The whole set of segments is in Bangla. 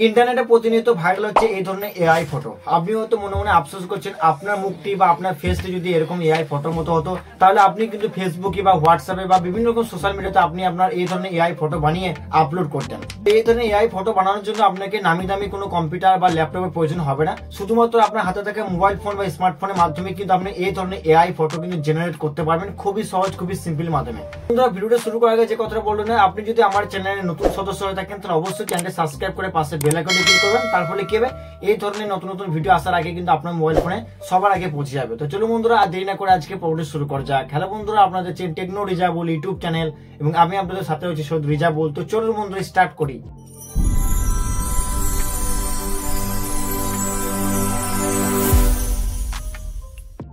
ইন্টারনেটে প্রতিনিয়ত ভাইরাল হচ্ছে এই ধরনের এআই ফটো। আপনি হয়তো মনে মনে আফসোস করছেন আপনার মুখটি বা আপনার ফেসটি যদি এরকম এআই ফটোর মতো হতো, তাহলে আপনি কিন্তু ফেসবুকে বা হোয়াটসঅ্যাপে বা বিভিন্ন রকম সোশ্যাল মিডিয়াতে আপনি আপনার এই ধরনের এআই ফটো বানিয়ে আপলোড করতেন। এই ধরনের এআই ফটো বানানোর জন্য আপনাকে নামি দামি কোনো কম্পিউটার বা ল্যাপটপের প্রয়োজন হবে না। শুধুমাত্র আপনার হাতে থাকা মোবাইল ফোন বা স্মার্টফোনের মাধ্যমে কিন্তু আপনি এই ধরনের এআই ফটো কিন্তু জেনারেট করতে পারবেন খুবই সহজ, খুবই সিম্পল মাধ্যমে। ভিডিওটা শুরু করার আগে যে কথাটা বললেন, আপনি যদি আমার চ্যানেলে নতুন সদস্য হয়ে থাকেন তাহলে অবশ্যই চ্যানেলটি সাবস্ক্রাইব করে পাশে বেল আইকনে ক্লিক করবেন। তার ফলে কি হবে, এই ধরনের নতুন নতুন ভিডিও আসার আগে কিন্তু আপনার মোবাইল ফোনে সবার আগে পৌঁছে যাবে। তো চলো বন্ধুরা, আর দেরি না করে আজকে পর্বটি শুরু করা যাক। হ্যালো বন্ধুরা, আপনাদের টেকনো রিজাবুল ইউটিউব চ্যানেল এবং আমি আপনাদের সাথে হচ্ছি সৈয়দ রিজাবুল। তো চলো বন্ধুরা, স্টার্ট করি।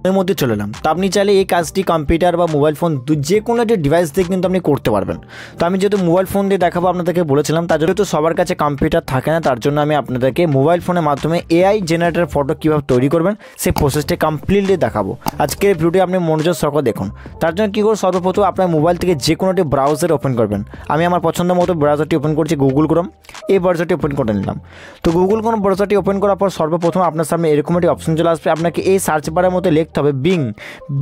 এর মধ্যে চলে এলাম। তো আপনি চাইলে এই কাজটি কম্পিউটার বা মোবাইল ফোন যে কোনো একটা ডিভাইস দিয়ে কিন্তু আপনি করতে পারবেন। তো আমি যেহেতু মোবাইল ফোন দিয়ে দেখাবো আপনাদেরকে বলেছিলাম, তার জন্য তো সবার কাছে কম্পিউটার থাকে না, তার জন্য আমি আপনাদেরকে মোবাইল ফোনের মাধ্যমে এআই জেনারেটর ফটো কীভাবে তৈরি করবেন সেই প্রসেসটা কমপ্লিটলি দেখাবো। আজকের ভিডিওটি আপনি মনোযোগ সহকারে দেখুন। তার জন্য কী করুন, সর্বপ্রথম আপনার মোবাইল থেকে যে কোনো একটি ব্রাউজার ওপেন করবেন। আমি আমার পছন্দ মতো ব্রাউজারটি ওপেন করছি, গুগল ক্রোম। এই ব্রাউজারটি ওপেন করে নিলাম। তো গুগল ক্রোম ব্রাউজারটি ওপেন করার পর সর্বপ্রথম আপনার সামনে এরকম একটি অপশন চলে আসবে। আপনাকে এই সার্চ বারের মধ্যে লিখতে হবে being,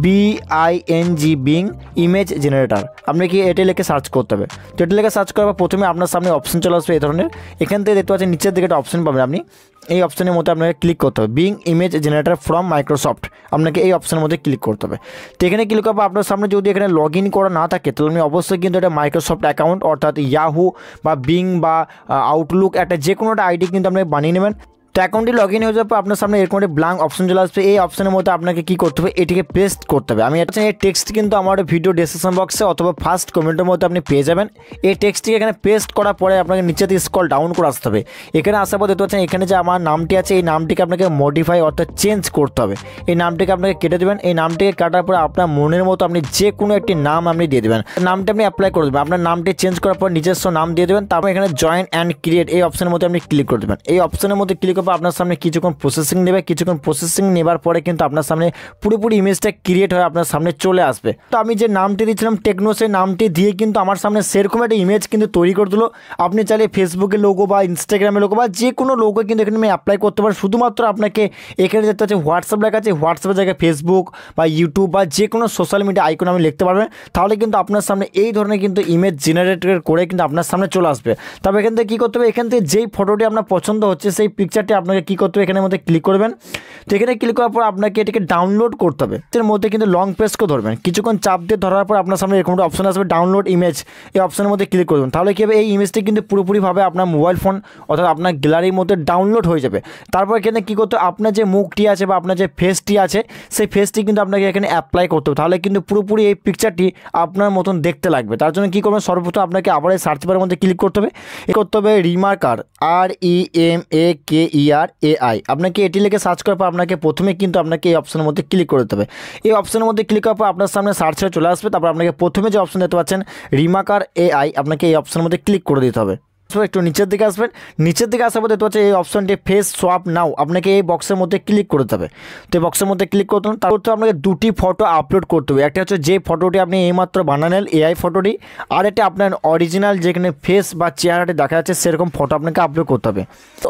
BING, being image generator. আপনাকে এটা লিখে সার্চ করতে হবে। তো এটা লিখে সার্চ করার পর প্রথমে আপনার সামনে অপশন চলে আসবে এই ধরনের। এখান থেকে দেখতে পাচ্ছেন নিচের দিকে একটা অপশন পাবেন, আপনি এই অপশনের মধ্যে আপনাকে ক্লিক করতে হবে, being image generator from Microsoft. আপনাকে এই অপশনের মধ্যে ক্লিক করতে হবে। তো এখানে ক্লিক করার পর আপনার সামনে যদি এখানে লগ ইন করা না থাকে তাহলে আপনি অবশ্যই কিন্তু এটা মাইক্রোসফট অ্যাকাউন্ট অর্থাৎ ইয়াহু বা বিং বা আউটলুক একটা যে কোনো একটা আইডি কিন্তু আপনি বানিয়ে নেবেন। তো অ্যাকাউন্টটি লগ ইন হয়ে যাবে, আপনার সামনে এরকম একটা ব্ল্যাঙ্ক অপশন চলে আসবে। এই অপশনের মধ্যে আপনাকে কী করতে হবে, এটিকে পেস্ট করতে হবে। আমি এই টেক্সট কিন্তু আমার ভিডিও ডেসক্রিপশন বক্সে অথবা ফার্স্ট কমেন্টের মধ্যে আপনি পেয়ে যাবেন। এই টেক্সটটিকে এখানে পেস্ট করার পরে আপনাকে নিচে দিয়ে স্ক্রল ডাউন করে আসতে হবে। এখানে আসার পর দেখতে পাচ্ছেন এখানে যে আমার নামটি আছে, এই নামটিকে আপনাকে মডিফাই অর্থাৎ চেঞ্জ করতে হবে। এই নামটিকে আপনাকে কেটে দেবেন। এই নামটিকে কাটার পরে আপনার মনের মতো আপনি যে কোনো একটি নাম আপনি দিয়ে দেবেন। নামটি আপনি অ্যাপ্লাই করে দেবেন। আপনার নামটি চেঞ্জ করার পর নিজস্ব নাম দিয়ে দেবেন। তারপর এখানে জয়েন অ্যান্ড ক্রিয়েট এই অপশনের মধ্যে আপনি ক্লিক করে দেবেন। এই অপশনের মধ্যে ক্লিক করার পর আপনার সামনে কিছুক্ষণ প্রসেসিং নেবে। কিছুক্ষণ প্রসেসিং নেবার পরে কিন্তু আপনার সামনে পুরোপুরি ইমেজটা ক্রিয়েট হয়ে আপনার সামনে চলে আসবে। তো আমি যে নামটি দিয়েছিলাম টেকনো, সেই নামটি দিয়ে কিন্তু আমার সামনে সেরকম একটা ইমেজ কিন্তু তৈরি করে দিল। আপনি চাইলে ফেসবুকের লোগো বা ইনস্টাগ্রামের লোগো বা যে কোনো লোগো কিন্তু এখানে আমি অ্যাপ্লাই করতে পারি। শুধুমাত্র আপনাকে এখানে দেখতে হচ্ছে হোয়াটসঅ্যাপ লেখা আছে, হোয়াটসঅ্যাপের জায়গায় ফেসবুক বা ইউটিউব বা যে কোনো সোশ্যাল মিডিয়া আইকন আপনি লিখতে পারবেন। তাহলে কিন্তু আপনার সামনে এই ধরনের কিন্তু ইমেজ জেনারেট করে কিন্তু আপনার সামনে চলে আসবে। তবে এখান থেকে কী করতে হবে, এখান থেকে যেই ফটোটি আপনার পছন্দ হচ্ছে সেই পিকচারটি আপনাকে কী করতে হবে, এখানের মধ্যে ক্লিক করবেন। তো এখানে ক্লিক করার পর আপনাকে এটাকে ডাউনলোড করতে হবে। এর মধ্যে কিন্তু লং প্রেস করে ধরবেন। কিছুক্ষণ চাপ দিয়ে ধরার পর আপনার সামনে এরকম একটা অপশন আসবে, ডাউনলোড ইমেজ। এই অপশনের মধ্যে ক্লিক করবেন। তাহলে কী হবে, এই ইমেজটি কিন্তু পুরোপুরিভাবে আপনার মোবাইল ফোন অর্থাৎ আপনার গ্যালারির মধ্যে ডাউনলোড হয়ে যাবে। তারপর এখানে কী করতে হবে, আপনার যে মুখটি আছে বা আপনার যে ফেসটি আছে সেই ফেসটি কিন্তু আপনাকে এখানে অ্যাপ্লাই করতে হবে। তাহলে কিন্তু পুরোপুরি এই পিকচারটি আপনার মতন দেখতে লাগবে। তার জন্য কী করবেন, সর্বপ্রথম আপনাকে আবার এই সার্চ বারের মধ্যে ক্লিক করতে হবে। রিমার্কার, REMAKERAI। আপনাকে এটি লিখে সার্চ করার পর আপনাকে প্রথমে কিন্তু আপনাকে এই অপশনের মধ্যে ক্লিক করতে হবে। এই অপশনের মধ্যে ক্লিক করার পর আপনার সামনে সার্চ হয়ে চলে আসবে। তারপর আপনাকে প্রথমে যে অপশন দেখতে পাচ্ছেন রিমার্কার AI, আপনাকে এই অপশনের মধ্যে ক্লিক করে দিতে হবে। একটু নিচের দিকে আসবেন। নিচের দিকে আসার পর দেখতে পাচ্ছেন এই অপশনটি ফেস সোয়াপ নাও, আপনাকে এই বক্সের মধ্যে ক্লিক করতে হবে। তো এই বক্সের মধ্যে ক্লিক করতে হবে। তারপর তো আপনাকে দুটি ফটো আপলোড করতে হবে। একটা হচ্ছে যে ফটোটি আপনি এইমাত্র বানালেন এআই ফটোটি, আর এটা আপনার অরিজিনাল যেখানে ফেস বা চেহারাটি দেখা যাচ্ছে সেরকম ফটো আপনাকে আপলোড করতে হবে।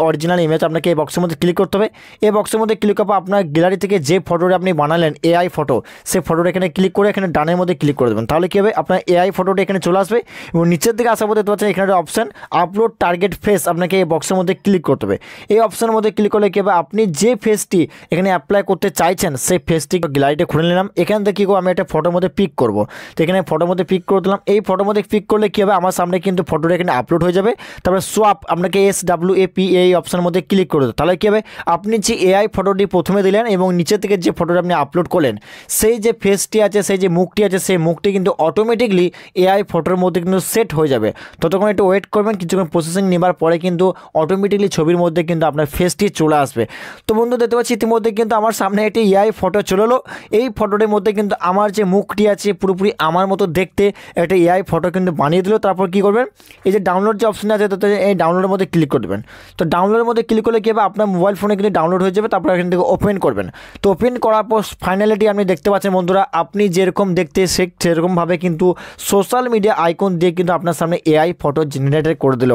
অরিজিনাল ইমেজ আপনাকে এই বক্সের মধ্যে ক্লিক করতে হবে। এই বক্সের মধ্যে ক্লিক করার পর আপনার গ্যালারি থেকে যে ফটোটি আপনি বানালেন এআই ফটো, সেই ফটোটা এখানে ক্লিক করে এখানে ডানের মধ্যে ক্লিক করে দেবেন। তাহলে কী হবে, আপনার এআই ফটোটি এখানে চলে আসবে। এবং নিচের দিকে আসার পর দেখতে পাচ্ছেন এখানে একটা অপশন আপলোড টার্গেট ফেস, আপনাকে এই বক্সের মধ্যে ক্লিক করতে হবে। এই অপশনের মধ্যে ক্লিক করলে কী হবে, আপনি যে ফেসটি এখানে অ্যাপ্লাই করতে চাইছেন সেই ফেসটি গ্যালারিতে খুলে নিলাম। এখান থেকে কী করবো, আমি একটা ফটোর মধ্যে পিক করবো। তো এখানে ফটোর মধ্যে পিক করে দিলাম। এই ফটোর মধ্যে পিক করলে কী হবে, আমার সামনে কিন্তু ফটোটা এখানে আপলোড হয়ে যাবে। তারপরে সোয়াপ, আপনাকে SWAP এই অপশনের মধ্যে ক্লিক করে দেবো। তাহলে কী হবে, আপনি যে এআই ফটোটি প্রথমে দিলেন এবং নিচের থেকে যে ফটোটা আপনি আপলোড করলেন সেই যে ফেসটি আছে, সেই যে মুখটি আছে, সেই মুখটি কিন্তু অটোমেটিকলি এআই ফটোর মধ্যে কিন্তু সেট হয়ে যাবে। ততক্ষণ একটু ওয়েট করবেন। কিছুক্ষণ প্রসেসিং নেবার পরে কিন্তু অটোমেটিকলি ছবির মধ্যে কিন্তু আপনার ফেসটি চলে আসবে। তো বন্ধু দেখতে পাচ্ছি ইতিমধ্যে কিন্তু আমার সামনে একটি এআই ফটো চলে এলো। এই ফটোটির মধ্যে কিন্তু আমার যে মুখটি আছে পুরোপুরি আমার মতো দেখতে একটা এআই ফটো কিন্তু বানিয়ে দিল। তারপর কী করবেন, এই যে ডাউনলোড যে অপশন আছে তো এই ডাউনলোডের মধ্যে ক্লিক করে দেবেন। তো ডাউনলোডের মধ্যে ক্লিক করলে কী হবে, আপনার মোবাইল ফোনে কিন্তু ডাউনলোড হয়ে যাবে। তারপর এখান থেকে ওপেন করবেন। তো ওপেন করার পর ফাইনালিটি আপনি দেখতে পাচ্ছেন বন্ধুরা, আপনি যেরকম দেখতে সেরকমভাবে কিন্তু সোশ্যাল মিডিয়া আইকন দিয়ে কিন্তু আপনার সামনে এআই ফটো জেনারেট করে দিল। দিল।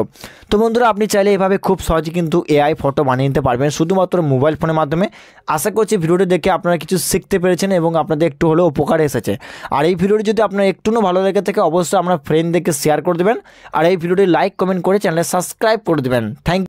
তো বন্ধুরা আপনি চাইলে এভাবে খুব সহজে কিন্তু এআই ফটো বানিয়ে নিতে পারবেন শুধুমাত্র মোবাইল ফোনের মাধ্যমে। আশা করছি ভিডিওটি দেখে আপনারা কিছু শিখতে পেরেছেন এবং আপনাদের একটু হলেও উপকার এসেছে। আর এই ভিডিওটি যদি আপনার একটুও ভালো লেগে থাকে অবশ্যই আপনার ফ্রেন্ডদেরকে শেয়ার করে দেবেন। আর এই ভিডিওটি লাইক কমেন্ট করে চ্যানেলে সাবস্ক্রাইব করে দেবেন। থ্যাংক